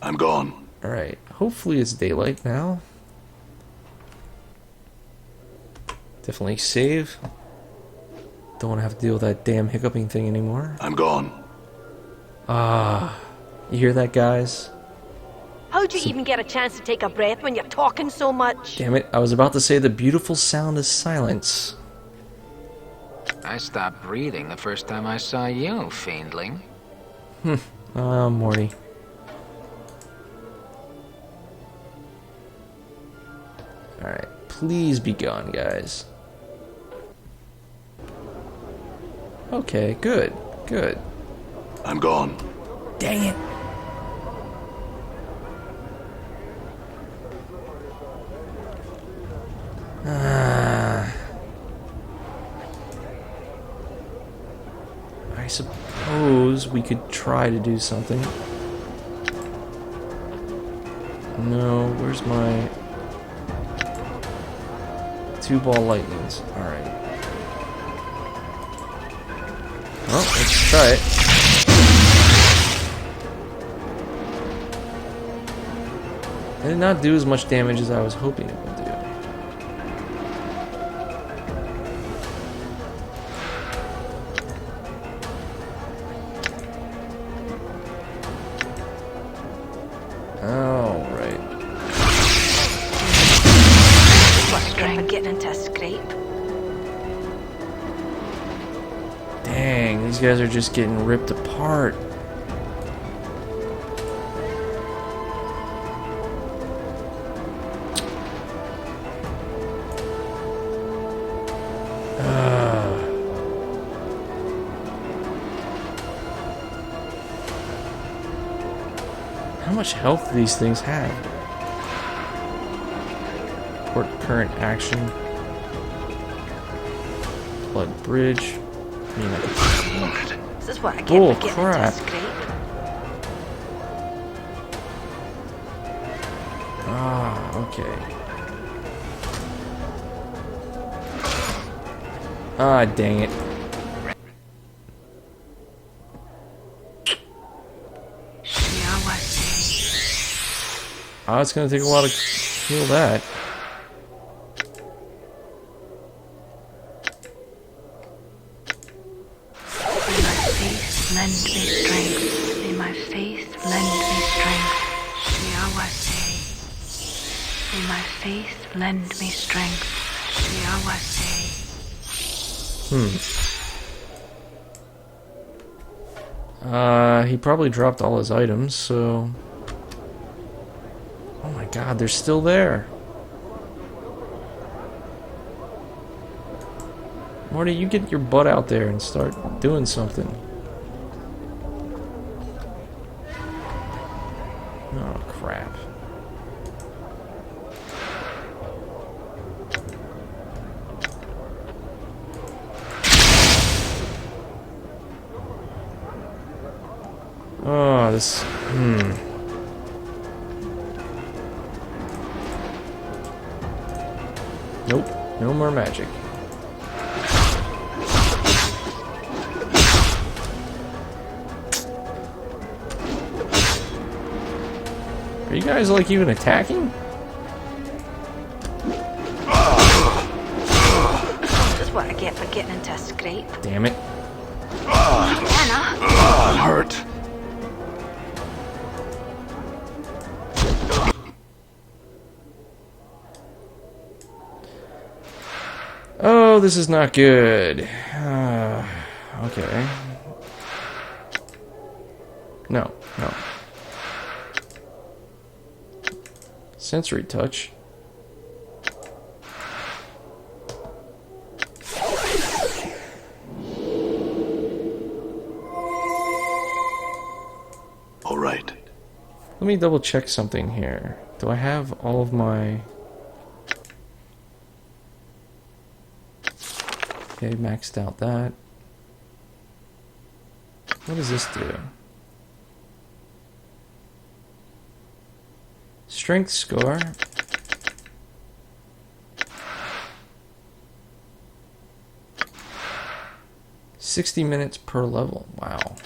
B: I'm gone.
A: Alright, hopefully it's daylight now. Definitely save. Don't want to have to deal with that damn hiccuping thing anymore.
B: I'm gone.
A: You hear that, guys?
D: How'd you even get a chance to take a breath when you're talking so much?
A: Damn it, I was about to say the beautiful sound of silence.
E: I stopped breathing the first time I saw you, fiendling.
A: Oh, Morty. Alright, please be gone, guys. Okay, good.
B: I'm gone.
A: Dang it. I I suppose we could try to do something. No, where's my 2-ball lightnings? Alright. Well, let's try it. It did not do as much damage as I was hoping it would do. Alright.
D: I'm getting into a scrape.
A: Dang, these guys are just getting ripped apart. How much health do these things have? Port current action. Blood bridge. I mean,
D: This is what I get
A: Bull
D: for getting
A: crap.
D: into a scrape.
A: Okay. Ah, dang it. Oh, it's gonna take a lot to heal that.
C: May my faith lend me strength. May my faith lend me strength. Shiawase. May my faith lend me strength. Shiawase.
A: He probably dropped all his items, so... Oh my god, they're still there. Morty, you get your butt out there and start doing something. Oh, crap. Oh, this... Nope, no more magic. Are you guys, like, even attacking?
D: This is what I get for getting into a scrape.
A: Damn it.
D: Anna!
B: I'm hurt.
A: Oh, this is not good. Okay. No, no. Sensory touch.
B: All right.
A: Let me double check something here. Do I have all of my... Okay, maxed out that. What does this do? Strength score. $60 per level. Wow.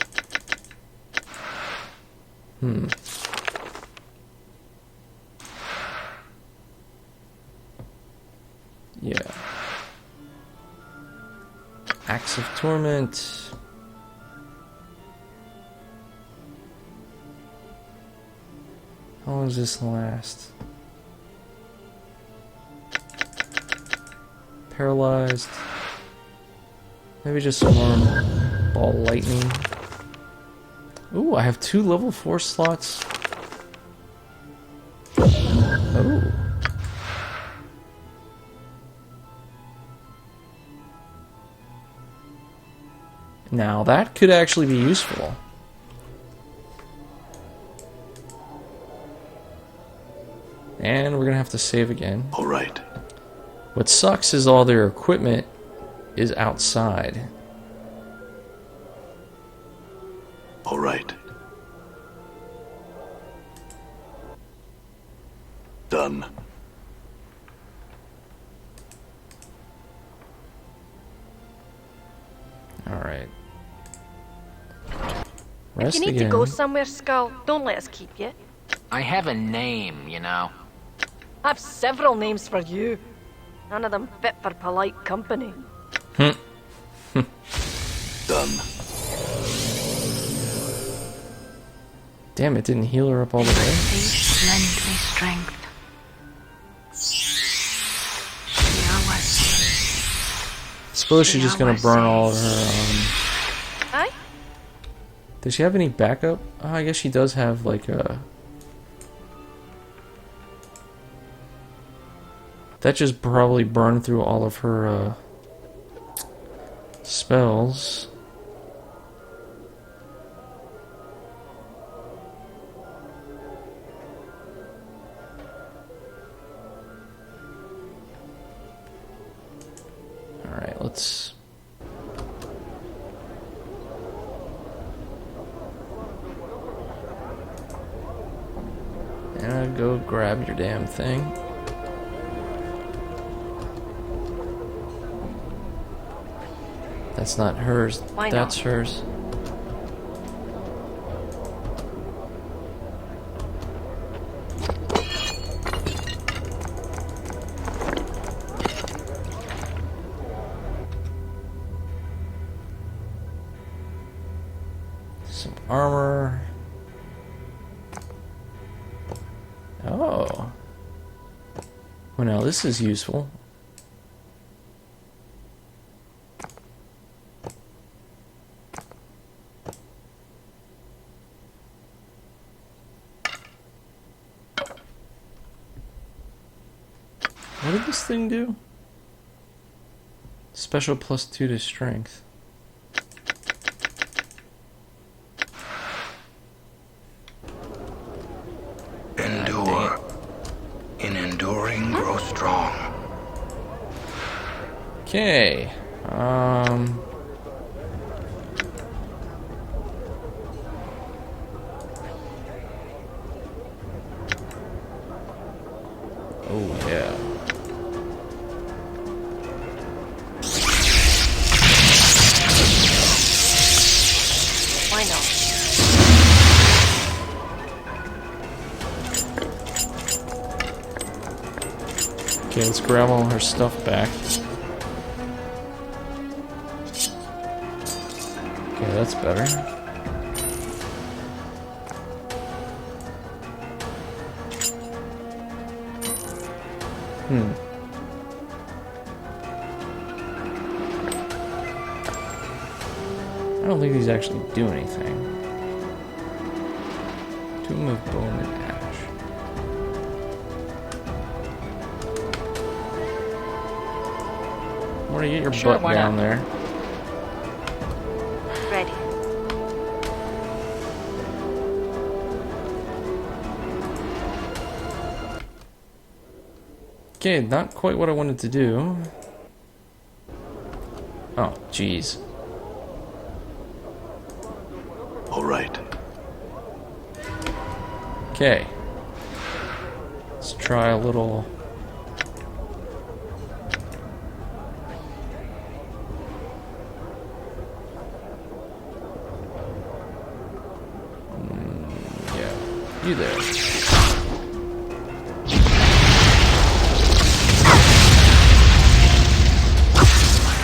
A: Yeah. Axe of Torment. How long does this last? Paralyzed. Maybe just some more ball lightning. Ooh, I have 2 level 4 slots. Oh. Now that could actually be useful. And we're gonna have to save again.
B: All right.
A: What sucks is all their equipment is outside.
B: All right. Done.
A: Alright.
D: If
A: Rest
D: you need
A: again.
D: to go somewhere, Skull, don't let us keep you.
E: I have a name, you know.
D: I've several names for you. None of them fit for polite company.
B: Done.
A: Damn, it didn't heal her up all the
C: May my
A: way.
C: face lend me strength.
A: Suppose she's just gonna burn all of her,
D: Aye?
A: Does she have any backup? Oh, I guess she does have, like, a... That just probably burned through all of her, spells. Alright, let's... go grab your damn thing. That's not hers.
D: Why not?
A: That's hers. Some armor. Oh. Well, now this is useful. What did this thing do? Special +2 to strength.
B: Endure. In enduring, grow strong.
A: Okay. Oh yeah.
D: Why not?
A: Okay, let's grab all her stuff back. Okay, that's better. I don't think these actually do anything. Tomb of Bone and Ash. Where do you get your
E: Sure,
A: butt
E: why
A: down
E: not?
A: there?
D: Ready.
A: Okay, not quite what I wanted to do. Oh, jeez.
B: All right.
A: Okay. Let's try a little... Yeah, you there.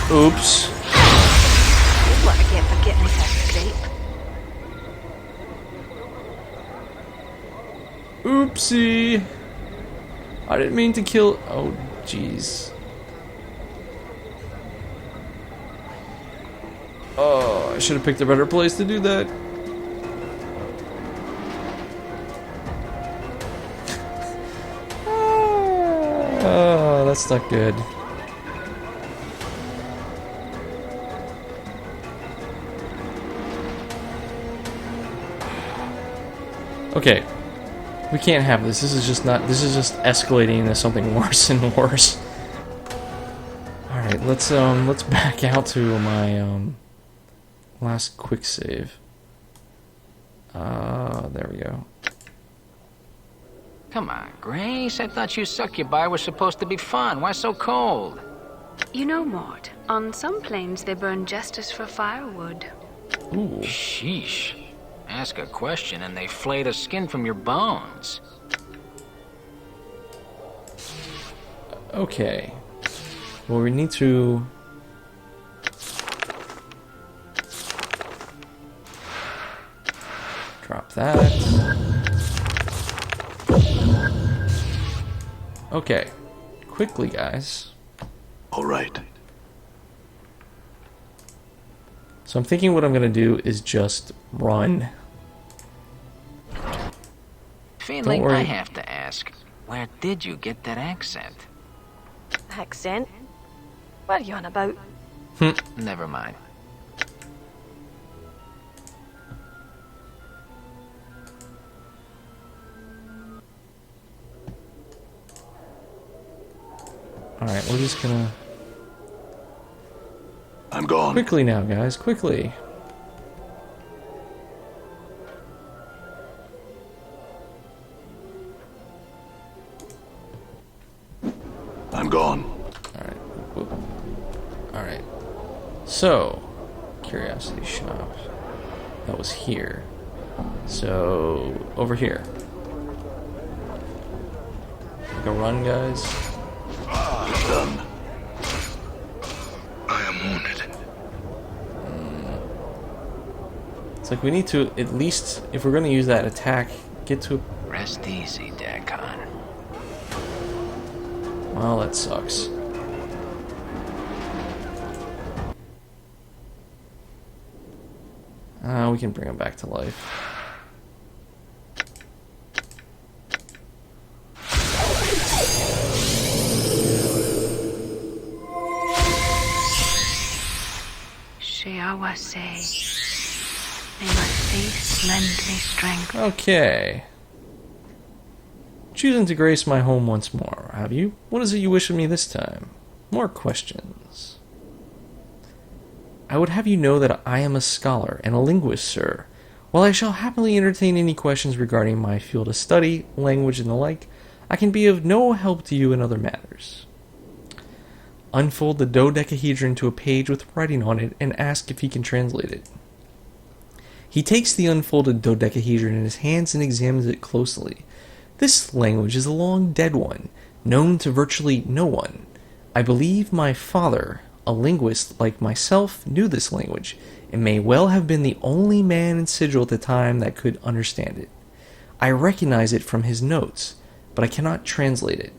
A: Oops.
D: Here's what I get for getting into a scrape.
A: Oopsie. I didn't mean to kill... Oh, jeez. Oh, I should have picked a better place to do that. Oh, that's not good. Okay. We can't have this. This is just escalating into something worse and worse. Alright, let's back out to my last quick save. There we go.
E: Come on, Grace. I thought you succubi were supposed to be fun. Why so cold?
C: You know, Mort, on some planes they burn jesters for firewood.
A: Ooh.
E: Sheesh. Ask a question and they flay the skin from your bones.
A: Okay. Well, we need to... drop that. Okay. Quickly, guys.
B: All right.
A: So I'm thinking what I'm going to do is just run.
E: Feeling
A: worry.
E: I have to ask, where did you get that accent?
D: Accent? What are you on about?
E: Never mind.
A: Alright, we're just gonna...
B: I'm gone.
A: Quickly now, guys, quickly.
B: I'm gone.
A: Alright. Alright. So, Curiosity Shop. That was here. So, over here. Go run, guys.
B: Done. I am wounded.
A: It's like we need to, at least, if we're going to use that attack, get to...
E: Rest easy, Dakon.
A: Well, that sucks. We can bring him back to life.
C: Shiawase, may my faith lend me strength.
A: Okay. Choosing to grace my home once more, have you? What is it you wish of me this time? More questions. I would have you know that I am a scholar and a linguist, sir. While I shall happily entertain any questions regarding my field of study, language, and the like, I can be of no help to you in other matters. Unfold the dodecahedron to a page with writing on it and ask if he can translate it. He takes the unfolded dodecahedron in his hands and examines it closely. This language is a long dead one, known to virtually no one. I believe my father, a linguist like myself, knew this language, and may well have been the only man in Sigil at the time that could understand it. I recognize it from his notes, but I cannot translate it.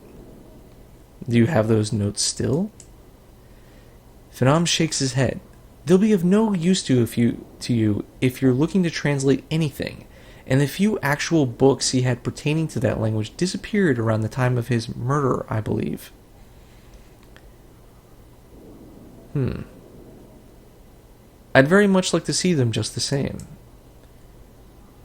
A: Do you have those notes still? Phenom shakes his head. They'll be of no use to you if you're looking to translate anything, and the few actual books he had pertaining to that language disappeared around the time of his murder, I believe. I'd very much like to see them just the same.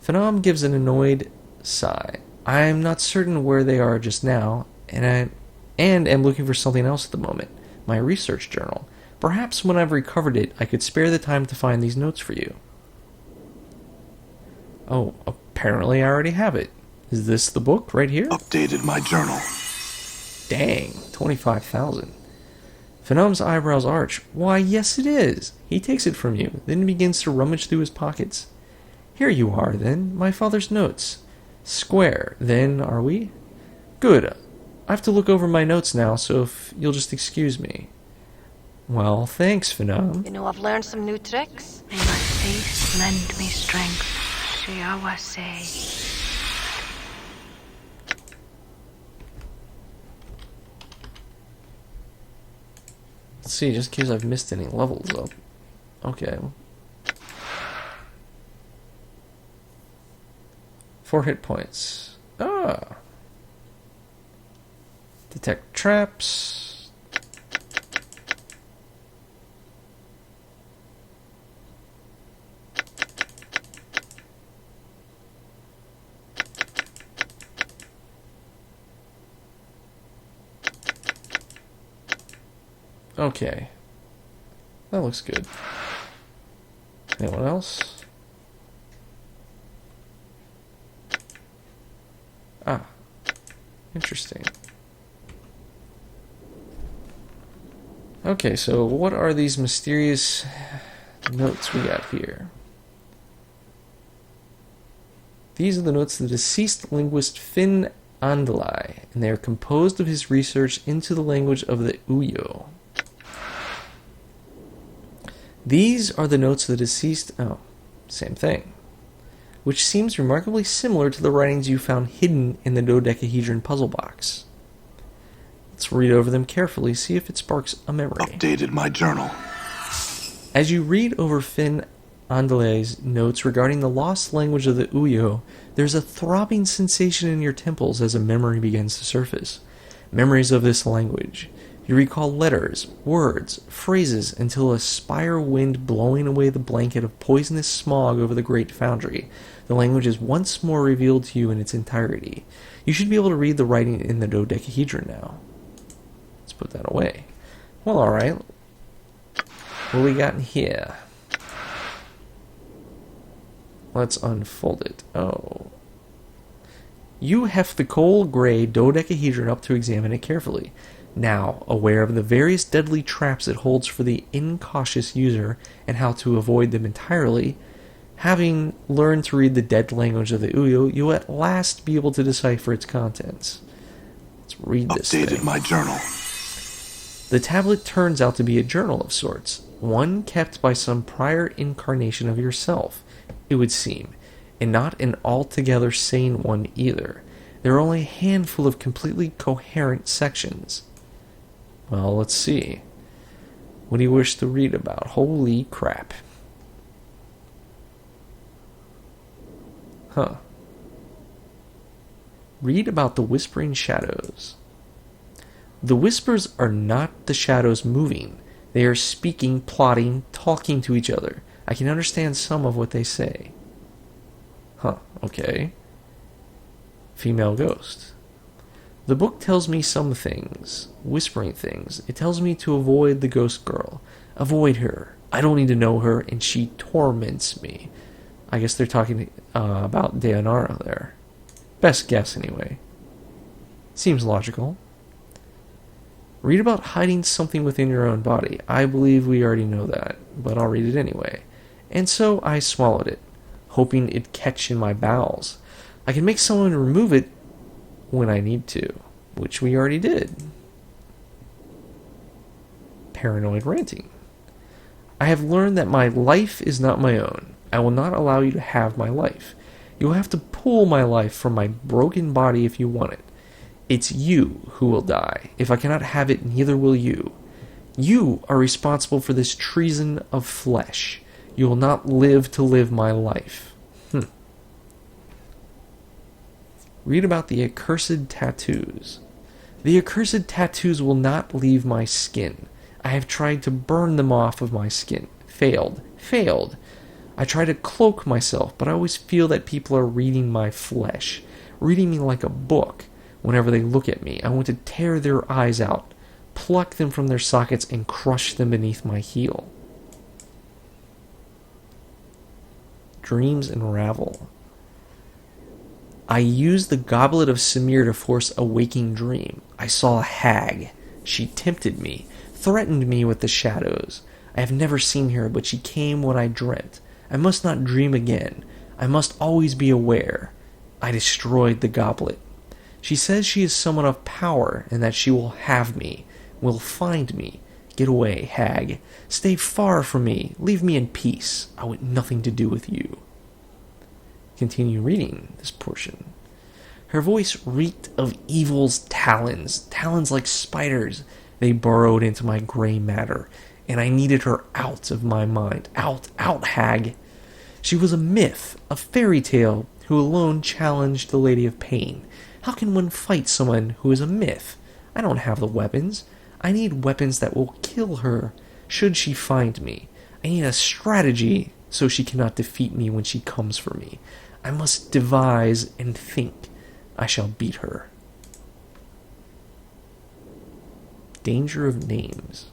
A: Phenom gives an annoyed sigh. I am not certain where they are just now, and am looking for something else at the moment. My research journal. Perhaps when I've recovered it, I could spare the time to find these notes for you. Oh, apparently I already have it. Is this the book right here?
B: Updated my journal.
A: Dang, 25,000. Phenom's eyebrows arch. Why, yes it is. He takes it from you, then begins to rummage through his pockets. Here you are, then, my father's notes. Square, then, are we? Good. I have to look over my notes now, so if you'll just excuse me. Well, thanks, Phenom.
D: You know, I've learned some new tricks.
C: May my faith lend me strength. Shiawase.
A: Let's see, just in case I've missed any levels up. Okay. 4 hit points. Ah. Detect traps. Okay. That looks good. Anyone else? Interesting. Okay, so what are these mysterious notes we got here? These are the notes of the deceased linguist Finn Andalai, and they are composed of his research into the language of the Uyo. These are the notes of the deceased... Oh, same thing. Which seems remarkably similar to the writings you found hidden in the dodecahedron puzzle box. Let's read over them carefully, see if it sparks a memory.
B: Updated my journal.
A: As you read over Finn Andalai's notes regarding the lost language of the Uyo, there's a throbbing sensation in your temples as a memory begins to surface. Memories of this language. You recall letters, words, phrases until a spire wind blowing away the blanket of poisonous smog over the great foundry. The language is once more revealed to you in its entirety. You should be able to read the writing in the dodecahedron now. Let's put that away. Well, alright. What we got in here? Let's unfold it. Oh. You heft the coal gray dodecahedron up to examine it carefully. Now, aware of the various deadly traps it holds for the incautious user and how to avoid them entirely, having learned to read the dead language of the Uyo, you'll at last be able to decipher its contents. Let's read this
B: Updated
A: thing.
B: my journal.
A: The tablet turns out to be a journal of sorts, one kept by some prior incarnation of yourself, it would seem, and not an altogether sane one either. There are only a handful of completely coherent sections. Well, let's see. What do you wish to read about? Holy crap. Huh. Read about the whispering shadows. The whispers are not the shadows moving. They are speaking, plotting, talking to each other. I can understand some of what they say. Huh, okay. Female ghost. The book tells me some things, whispering things. It tells me to avoid the ghost girl. Avoid her. I don't need to know her, and she torments me. I guess they're talking about Deonara there. Best guess, anyway. Seems logical. Read about hiding something within your own body. I believe we already know that, but I'll read it anyway. And so I swallowed it, hoping it'd catch in my bowels. I can make someone remove it when I need to, which we already did. Paranoid ranting. I have learned that my life is not my own. I will not allow you to have my life. You will have to pull my life from my broken body if you want it. It's you who will die. If I cannot have it, neither will you. You are responsible for this treason of flesh. You will not live to live my life. Read about the accursed tattoos. The accursed tattoos will not leave my skin. I have tried to burn them off of my skin. Failed. I try to cloak myself, but I always feel that people are reading my flesh, reading me like a book. Whenever they look at me, I want to tear their eyes out, pluck them from their sockets, and crush them beneath my heel. Dreams unravel. I used the goblet of Samir to force a waking dream. I saw a hag. She tempted me, threatened me with the shadows. I have never seen her, but she came when I dreamt. I must not dream again. I must always be aware. I destroyed the goblet. She says she is someone of power, and that she will have me, will find me. Get away, hag. Stay far from me. Leave me in peace. I want nothing to do with you. Continue reading this portion. Her voice reeked of evil's talons like spiders. They burrowed into my gray matter, and I needed her out of my mind. Out, hag. She was a myth, a fairy tale, who alone challenged the Lady of Pain. How can one fight someone who is a myth? I don't have the weapons. I need weapons that will kill her, should she find me. I need a strategy so she cannot defeat me when she comes for me. I must devise and think. I shall beat her. Danger of names.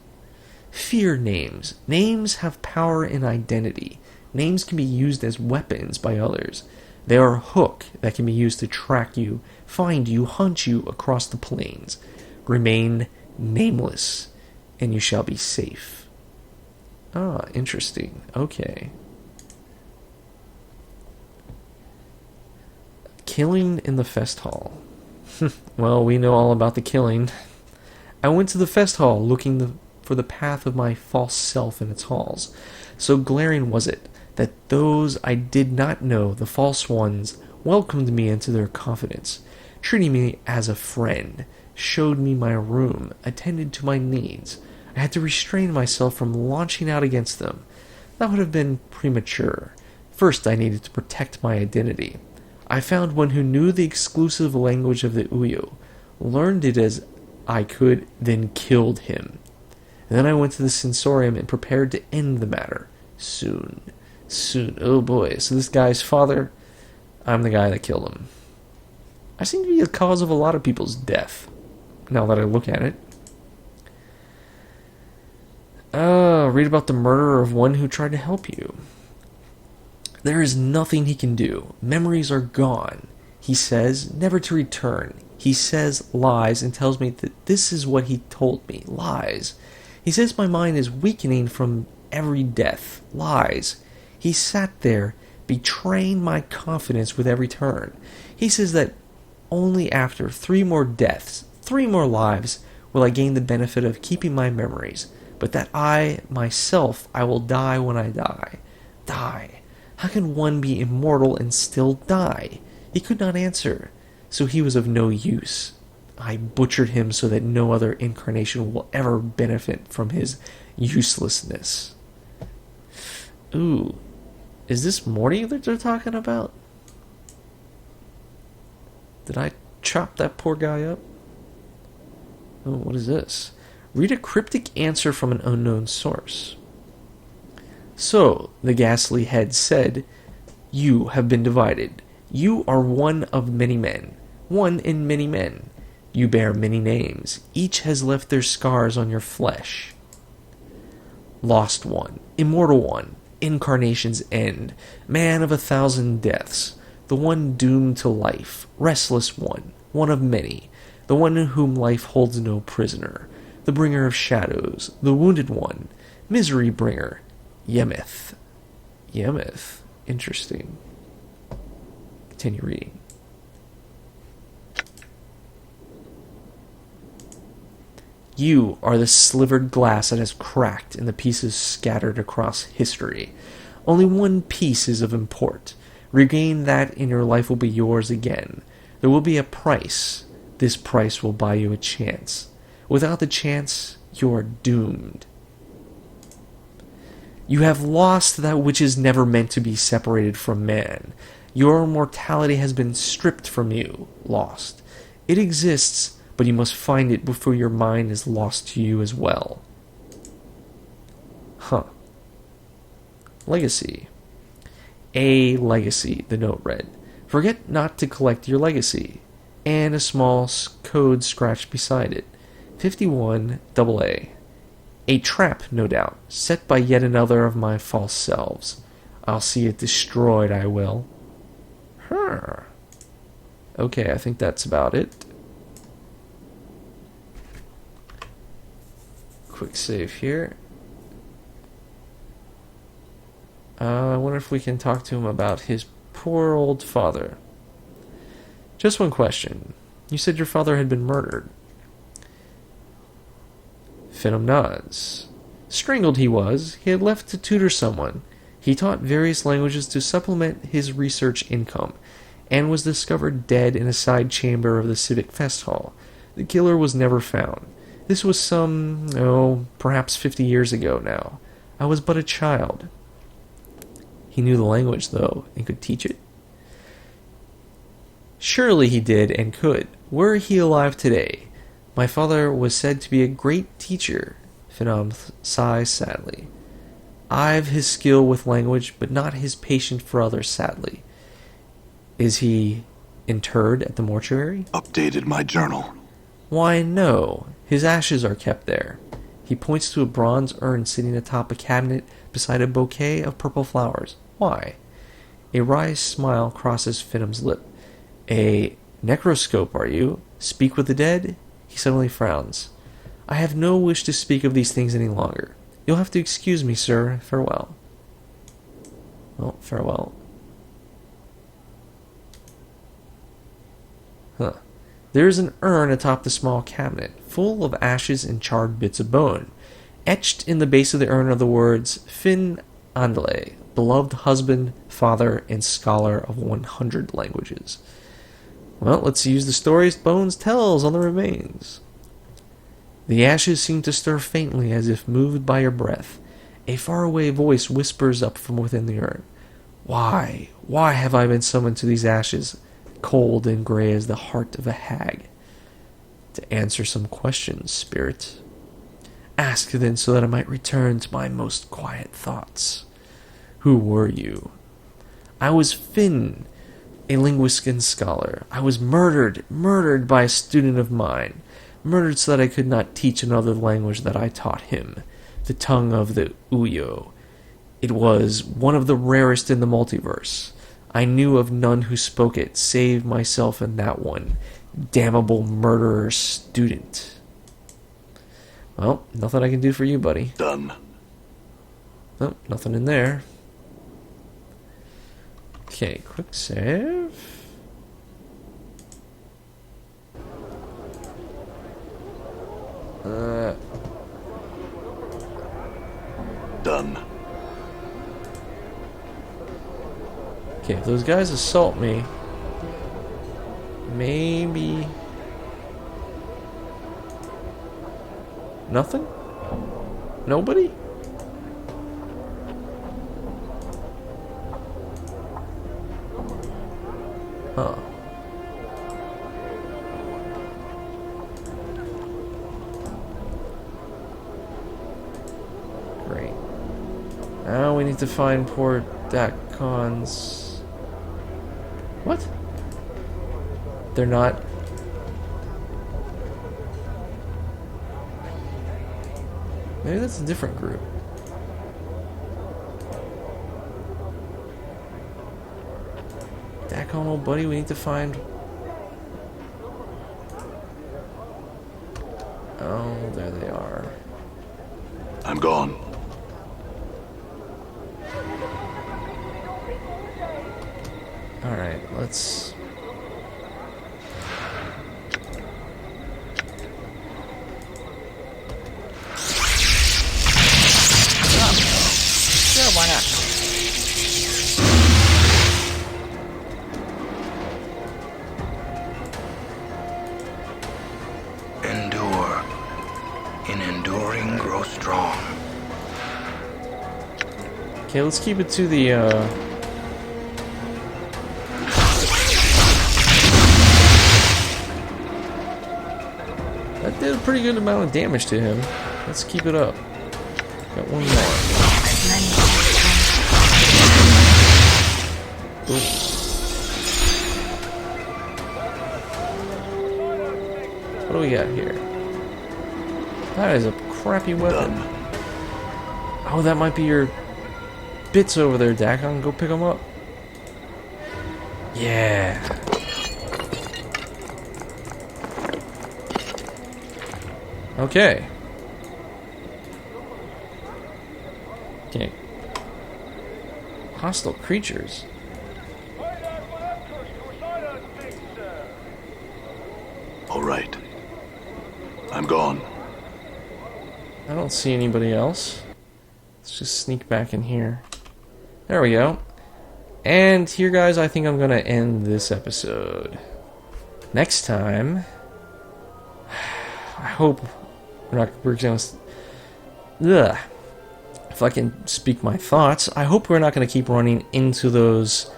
A: Fear names. Names have power and identity. Names can be used as weapons by others. They are a hook that can be used to track you, find you, hunt you across the plains. Remain nameless, and you shall be safe. Ah, interesting. Okay. Killing in the fest hall. Well, we know all about the killing. I went to the fest hall looking for the path of my false self in its halls. So glaring was it that those I did not know, the false ones, welcomed me into their confidence, treating me as a friend, showed me my room, attended to my needs. I had to restrain myself from launching out against them. That would have been premature. First, I needed to protect my identity. I found one who knew the exclusive language of the Uyo, learned it as I could, then killed him. And then I went to the sensorium and prepared to end the matter. Soon. Oh boy. So this guy's father, I'm the guy that killed him. I seem to be the cause of a lot of people's death, now that I look at it. Read about the murder of one who tried to help you. There is nothing he can do. Memories are gone. He says, never to return. He says lies and tells me that this is what he told me. Lies. He says my mind is weakening from every death. Lies. He sat there, betraying my confidence with every turn. He says that only after 3 more deaths, 3 more lives, will I gain the benefit of keeping my memories. But that I, myself, I will die when I die. Die. How can one be immortal and still die? He could not answer, so he was of no use. I butchered him so that no other incarnation will ever benefit from his uselessness. Ooh, is this Morty that they're talking about? Did I chop that poor guy up? Oh, what is this? Read a cryptic answer from an unknown source. So, the ghastly head said, you have been divided. You are one of many men, one in many men. You bear many names. Each has left their scars on your flesh. Lost one, immortal one, incarnation's end, man of 1,000 deaths, the one doomed to life, restless one of many, the one in whom life holds no prisoner, the bringer of shadows, the wounded one, misery bringer, Yemeth. Yemeth. Interesting. Continue reading. You are the slivered glass that has cracked and the pieces scattered across history. Only one piece is of import. Regain that and your life will be yours again. There will be a price. This price will buy you a chance. Without the chance, you are doomed. You have lost that which is never meant to be separated from man. Your mortality has been stripped from you, lost. It exists, but you must find it before your mind is lost to you as well. Huh. Legacy. A legacy, the note read. Forget not to collect your legacy. And a small code scratched beside it. 51 AA. A trap, no doubt, set by yet another of my false selves. I'll see it destroyed, I will. Okay, I think that's about it. Quick save here. I wonder if we can talk to him about his poor old father. Just one question. You said your father had been murdered. Phenom nods. Strangled he was. He had left to tutor someone. He taught various languages to supplement his research income, and was discovered dead in a side chamber of the Civic Fest Hall. The killer was never found. This was perhaps 50 years ago now. I was but a child. He knew the language, though, and could teach it. Surely he did and could. Were he alive today? My father was said to be a great teacher. Phenom sighs sadly. I've his skill with language, but not his patience for others, sadly. Is he interred at the mortuary?
B: Updated my journal.
A: Why, no. His ashes are kept there. He points to a bronze urn sitting atop a cabinet beside a bouquet of purple flowers. Why? A wry smile crosses Finham's lip. A necroscope, are you? Speak with the dead? He suddenly frowns. I have no wish to speak of these things any longer. You'll have to excuse me, sir. Farewell. Well, farewell. Huh. There is an urn atop the small cabinet, full of ashes and charred bits of bone. Etched in the base of the urn are the words, Fin Andale, beloved husband, father, and scholar of 100 languages. Well, let's use the stories Bones tells on the remains. The ashes seem to stir faintly as if moved by your breath. A faraway voice whispers up from within the urn. Why have I been summoned to these ashes, cold and gray as the heart of a hag? To answer some questions, spirit. Ask then so that I might return to my most quiet thoughts. Who were you? I was Finn, a linguist and scholar. I was murdered by a student of mine. Murdered so that I could not teach another language that I taught him, the tongue of the Uyo. It was one of the rarest in the multiverse. I knew of none who spoke it, save myself and that one damnable murderer student. Well, nothing I can do for you, buddy.
B: Done.
A: Oh, nothing in there. Okay, quick save.
B: Done.
A: Okay, if those guys assault me, maybe... Nothing? Nobody? Huh. Great. Now we need to find poor Dakon's... What? They're not... Maybe that's a different group. Dakon, old buddy, we need to find... Oh, there they are.
B: I'm gone.
A: Alright, let's...
E: Sure, why not?
F: Endure. In enduring, grow strong.
A: Okay, let's keep it to the, That did a pretty good amount of damage to him. Let's keep it up. Got one more. Ooh. What do we got here? That is a crappy weapon.
B: Done.
A: Oh, that might be your bits over there, Dakon. Go pick them up. Yeah. Okay. Okay. Hostile creatures.
B: All right. I'm gone.
A: I don't see anybody else. Let's just sneak back in here. There we go. And here, guys, I think I'm going to end this episode. Next time, I hope we're going to... If I can speak my thoughts, I hope we're not going to keep running into those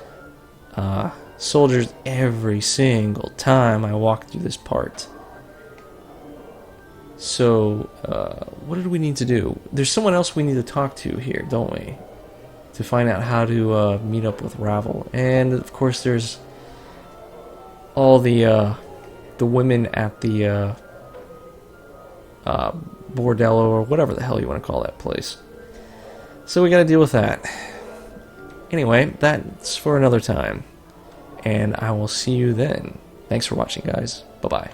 A: soldiers every single time I walk through this part. So, what did we need to do? There's someone else we need to talk to here, don't we? To find out how to meet up with Ravel. And, of course, there's all the women at the bordello, or whatever the hell you want to call that place. So we gotta deal with that. Anyway, that's for another time. And I will see you then. Thanks for watching, guys. Bye-bye.